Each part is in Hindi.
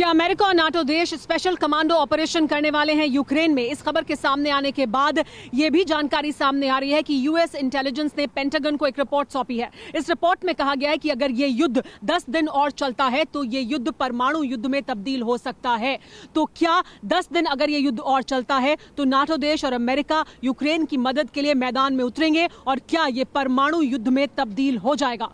क्या अमेरिका और नाटो देश स्पेशल कमांडो ऑपरेशन करने वाले हैं यूक्रेन में? इस खबर के सामने आने के बाद यह भी जानकारी सामने आ रही है कि यूएस इंटेलिजेंस ने पेंटागन को एक रिपोर्ट सौंपी है। इस रिपोर्ट में कहा गया है कि अगर ये युद्ध 10 दिन और चलता है तो ये युद्ध परमाणु युद्ध में तब्दील हो सकता है। तो क्या 10 दिन अगर ये युद्ध और चलता है तो नाटो देश और अमेरिका यूक्रेन की मदद के लिए मैदान में उतरेंगे और क्या ये परमाणु युद्ध में तब्दील हो जाएगा?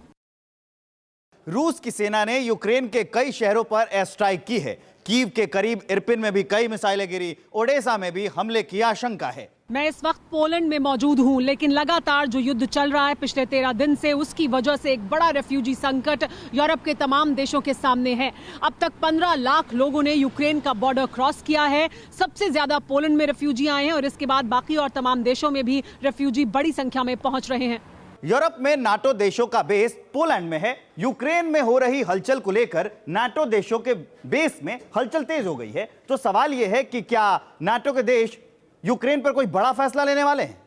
रूस की सेना ने यूक्रेन के कई शहरों पर एयर स्ट्राइक की है। कीव के करीब इरपिन में भी कई मिसाइलें गिरी। ओडेसा में भी हमले की आशंका है। मैं इस वक्त पोलैंड में मौजूद हूं, लेकिन लगातार जो युद्ध चल रहा है पिछले 13 दिन से, उसकी वजह से एक बड़ा रेफ्यूजी संकट यूरोप के तमाम देशों के सामने है। अब तक 15 लाख लोगों ने यूक्रेन का बॉर्डर क्रॉस किया है। सबसे ज्यादा पोलैंड में रेफ्यूजी आए हैं और इसके बाद बाकी और तमाम देशों में भी रेफ्यूजी बड़ी संख्या में पहुंच रहे हैं। यूरोप में नाटो देशों का बेस पोलैंड में है। यूक्रेन में हो रही हलचल को लेकर नाटो देशों के बेस में हलचल तेज हो गई है। तो सवाल यह है कि क्या नाटो के देश यूक्रेन पर कोई बड़ा फैसला लेने वाले हैं?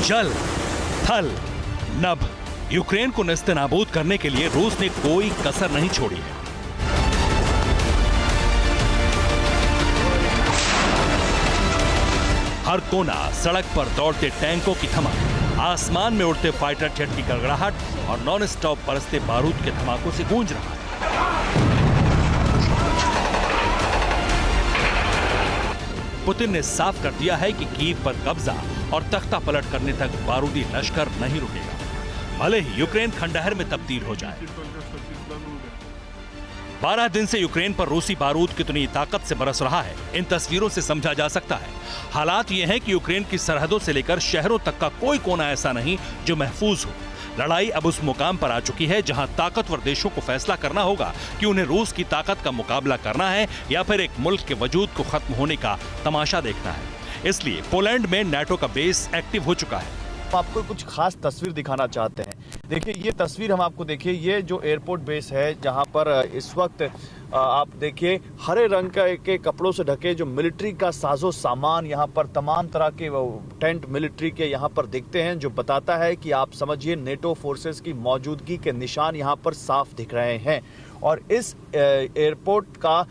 जल, थल, नभ, यूक्रेन को नेस्तनाबूद करने के लिए रूस ने कोई कसर नहीं छोड़ी है। हर कोना, सड़क पर दौड़ते टैंकों की धमक, आसमान में उड़ते फाइटर जेट की गड़गड़ाहट और नॉन स्टॉप बरसते बारूद के धमाकों से गूंज रहा है। पुतिन ने साफ कर दिया है कि कीव पर कब्जा और तख्ता पलट करने तक बारूदी लश्कर नहीं रुकेगा, भले ही यूक्रेन खंडहर में तब्दील हो जाए। 12 दिन से यूक्रेन पर रूसी बारूद कितनी ताकत से बरस रहा है, इन तस्वीरों से समझा जा सकता है। हालात ये हैं कि यूक्रेन की सरहदों से लेकर शहरों तक का कोई कोना ऐसा नहीं जो महफूज हो। लड़ाई अब उस मुकाम पर आ चुकी है जहां ताकतवर देशों को फैसला करना होगा कि उन्हें रूस की ताकत का मुकाबला करना है या फिर एक मुल्क के वजूद को खत्म होने का तमाशा देखना है। इसलिए पोलैंड में नाटो का बेस एक्टिव हो चुका है। आपको कुछ खास तस्वीर दिखाना चाहते हैं। देखिए ये तस्वीर हम आपको देखिए, ये जो एयरपोर्ट बेस है जहां पर इस वक्त आप देखिए हरे रंग के कपड़ों से ढके जो मिलिट्री का साजो सामान, यहाँ पर तमाम तरह के टेंट मिलिट्री के यहाँ पर दिखते हैं, जो बताता है कि आप समझिए नेटो फोर्सेस की मौजूदगी के निशान यहाँ पर साफ दिख रहे हैं। और इस एयरपोर्ट का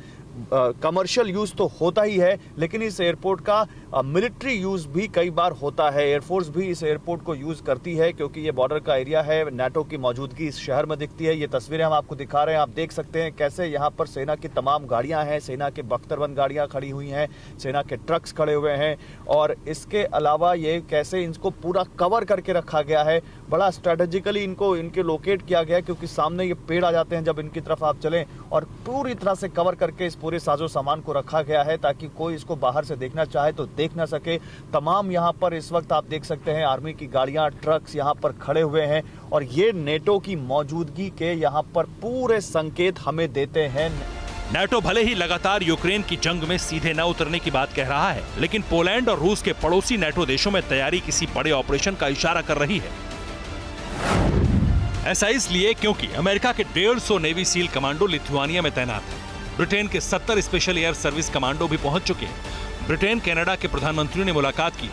कमर्शियल यूज तो होता ही है, लेकिन इस एयरपोर्ट का मिलिट्री यूज भी कई बार होता है। एयरफोर्स भी इस एयरपोर्ट को यूज करती है क्योंकि ये बॉर्डर का एरिया है। नाटो की मौजूदगी इस शहर में दिखती है। ये तस्वीरें हम आपको दिखा रहे हैं, आप देख सकते हैं कैसे यहाँ पर सेना की तमाम गाड़ियां हैं, सेना के बख्तरबंद गाड़ियां खड़ी हुई हैं, सेना के ट्रक्स खड़े हुए हैं। और इसके अलावा ये कैसे इनको पूरा कवर करके रखा गया है, बड़ा स्ट्रेटेजिकली इनके लोकेट किया गया है क्योंकि सामने ये पेड़ आ जाते हैं जब इनकी तरफ आप चलें, और पूरी तरह से कवर करके इस पूरे साजो सामान को रखा गया है ताकि कोई इसको बाहर से देखना चाहे तो देख ना सके। तमाम यहाँ पर इस वक्त आप देख सकते हैं आर्मी की गाड़ियां, ट्रक्स यहाँ पर खड़े हुए हैं और ये नेटो की मौजूदगी के यहाँ पर पूरे संकेत हमें देते हैं। नाटो भले ही लगातार यूक्रेन की जंग में सीधे न उतरने की बात कह रहा है, लेकिन पोलैंड और रूस के पड़ोसी नाटो देशों में तैयारी किसी बड़े ऑपरेशन का इशारा कर रही है। ऐसा इसलिए क्योंकि अमेरिका के 150 नेवी सील कमांडो लिथुआनिया में तैनात है। ब्रिटेन के 70 स्पेशल एयर सर्विस कमांडो भी पहुंच चुके हैं। ब्रिटेन कनाडा के प्रधानमंत्री ने मुलाकात की।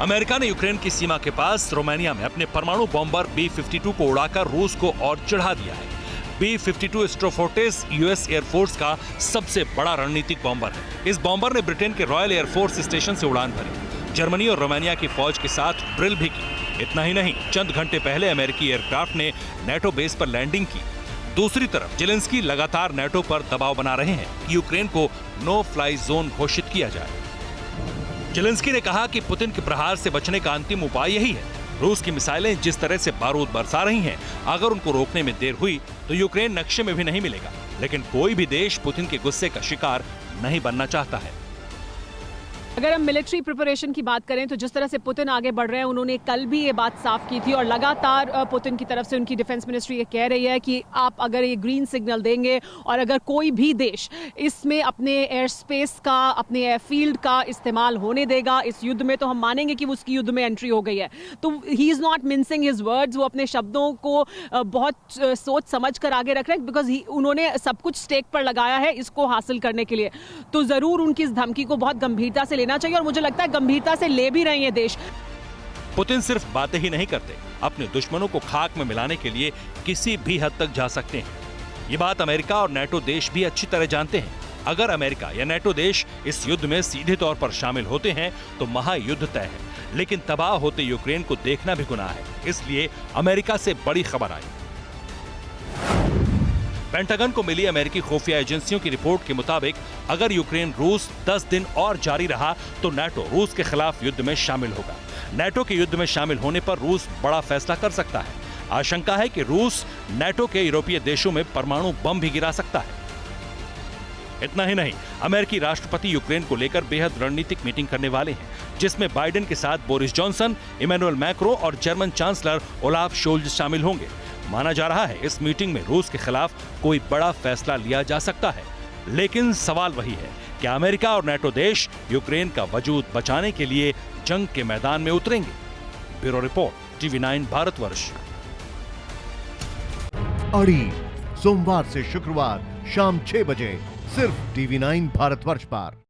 अमेरिका ने यूक्रेन की सीमा के पास रोमानिया में अपने परमाणु बॉम्बर B-52 को उड़ाकर रूस को और चढ़ा दिया है। B-52 स्ट्रोफोर्टिस यूएस एयरफोर्स का सबसे बड़ा रणनीतिक बॉम्बर है। इस बॉम्बर ने ब्रिटेन के रॉयल एयरफोर्स स्टेशन से उड़ान भरी, जर्मनी और रोमानिया की फौज के साथ ड्रिल भी की। इतना ही नहीं, चंद घंटे पहले अमेरिकी एयरक्राफ्ट ने नाटो बेस पर लैंडिंग की। दूसरी तरफ जेलेंस्की लगातार नाटो पर दबाव बना रहे हैं कि यूक्रेन को नो फ्लाई जोन घोषित किया जाए। जेलेंस्की ने कहा कि पुतिन के प्रहार से बचने का अंतिम उपाय यही है। रूस की मिसाइलें जिस तरह से बारूद बरसा रही हैं, अगर उनको रोकने में देर हुई तो यूक्रेन नक्शे में भी नहीं मिलेगा। लेकिन कोई भी देश पुतिन के गुस्से का शिकार नहीं बनना चाहता है। अगर हम मिलिट्री प्रिपरेशन की बात करें तो जिस तरह से पुतिन आगे बढ़ रहे हैं, उन्होंने कल भी ये बात साफ की थी और लगातार पुतिन की तरफ से उनकी डिफेंस मिनिस्ट्री ये कह रही है कि आप अगर ये ग्रीन सिग्नल देंगे और अगर कोई भी देश इसमें अपने एयर स्पेस का, अपने एयरफील्ड का इस्तेमाल होने देगा इस युद्ध में, तो हम मानेंगे कि उसकी युद्ध में एंट्री हो गई है। तो he is not mincing his words, वो अपने शब्दों को बहुत सोच समझ कर आगे रख रहे हैं, बिकॉज उन्होंने सब कुछ स्टेक पर लगाया है इसको हासिल करने के लिए। तो जरूर उनकी इस धमकी को बहुत गंभीरता से लेना चाहिए और मुझे लगता है गंभीरता से ले भी रहे हैं ये देश। पुतिन सिर्फ बातें ही नहीं करते, अपने दुश्मनों को खाक में मिलाने के लिए किसी भी हद तक जा सकते हैं। ये बात अमेरिका और नेटो देश भी अच्छी तरह जानते हैं। अगर अमेरिका या नेटो देश इस युद्ध में सीधे तौर पर शामिल होते हैं तो महायुद्ध तय है, लेकिन तबाह होते यूक्रेन को देखना भी गुनाह है। इसलिए अमेरिका से बड़ी खबर आई। पेंटागन को मिली अमेरिकी खुफिया एजेंसियों की रिपोर्ट के मुताबिक अगर यूक्रेन रूस 10 दिन और जारी रहा तो नाटो रूस के खिलाफ युद्ध में शामिल होगा। नाटो के युद्ध में शामिल होने पर रूस बड़ा फैसला कर सकता है। आशंका है कि रूस नाटो के यूरोपीय देशों में परमाणु बम भी गिरा सकता है। इतना ही नहीं, अमेरिकी राष्ट्रपति यूक्रेन को लेकर बेहद रणनीतिक मीटिंग करने वाले हैं, जिसमें बाइडेन के साथ बोरिस जॉनसन, इमैनुअल मैक्रो और जर्मन चांसलर ओलाफ शोल्ज शामिल होंगे। माना जा रहा है इस मीटिंग में रूस के खिलाफ कोई बड़ा फैसला लिया जा सकता है। लेकिन सवाल वही है कि अमेरिका और नाटो देश यूक्रेन का वजूद बचाने के लिए जंग के मैदान में उतरेंगे। Bureau report, TV9 Bharatvarsh. अड़ी सोमवार से शुक्रवार शाम 6 बजे सिर्फ TV9 भारतवर्ष पर।